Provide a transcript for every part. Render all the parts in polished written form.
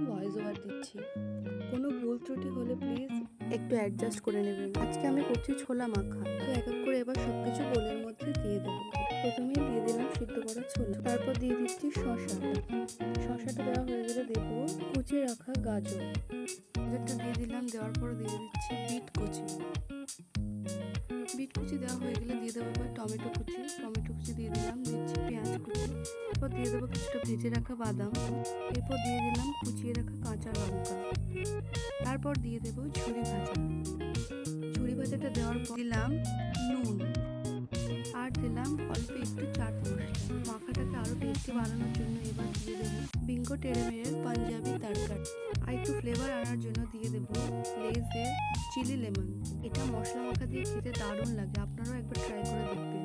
Voice over দিচ্ছি। কোনো ভুল ত্রুটি হলে প্লিজ একটু অ্যাডজাস্ট করে নেবেন। আজকে আমি করছি ছোলা মাখা, তো এক এক করে এবার সব কিছু বোলের মধ্যে দিয়ে দেবো। প্রথমেই দিয়ে দিলাম সিদ্ধ করা ছোলা, তারপর দিয়ে দিচ্ছি শসাটা দেওয়া হয়ে গেলে দেবো কুচিয়ে রাখা গাজরটা দিয়ে দিলাম। দেওয়ার পর দিয়ে দিচ্ছি বিট কুচি দেওয়া হয়ে গেলে দিয়ে দেবো এবার টমেটো কুচি দিয়ে দিলাম। দিচ্ছি পেঁয়াজ কুচি, এরপর দিয়ে দেবো কিছুটা ভেজে রাখা বাদাম, এরপর দিয়ে দিলাম কুচিয়ে রাখা কাঁচা লঙ্কা, তারপর দিয়ে দেবো ঝুরি ভাজাটা দেওয়ার পর দিলাম নুন আর দিলাম অল্প একটু চাট মশলা। মাখাটাকে আরও টেস্টি বানানোর জন্য এবার দিয়ে দেবো বিঙ্গো টেড়েমেড়ের পাঞ্জাবি তড়কা, আর একটু ফ্লেভার আনার জন্য দিয়ে দেবো লেজের চিলি লেমন। এটা মশলা মাখা দিয়ে খেতে দারুণ লাগে, আপনারাও একবার ট্রাই করে দেখবেন।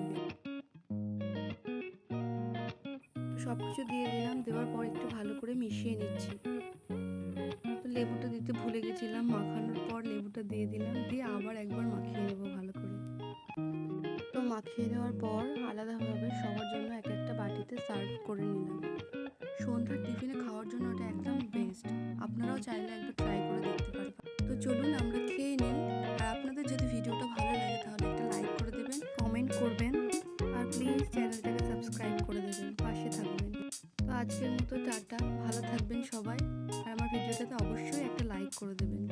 সব কিছু দিয়ে দিলাম, দেওয়ার পর একটু ভালো করে মিশিয়ে নিচ্ছি। তো লেবুটা দিতে ভুলে গেছিলাম, মাখানোর পর লেবুটা দিয়ে দিলাম, দিয়ে আবার একবার মাখিয়ে নেবো ভালো করে। তো মাখিয়ে নেওয়ার পর আলাদাভাবে সবার জন্য এক একটা বাটিতে সার্ভ করে নিলাম। সন্ধ্যার টিফিনে খাওয়ার জন্য ওটা একদম বেস্ট, আপনারাও চাইলে একবার ট্রাই করে দেখতে পারবেন। তো চলুন আমরা খেয়ে নিই। আর আপনাদের যদি ভিডিওটা ভালো লাগে তাহলে একটা লাইক করে দেবেন, কমেন্ট করবেন, আর প্লিজ চ্যানেলটাকে সাবস্ক্রাইব করে দেবেন, পাশে থাকবেন। তো আজকের মতো টাটা, ভালো থাকবেন সবাই, আর আমার ভিডিওটাতে অবশ্যই একটা লাইক করে দেবেন।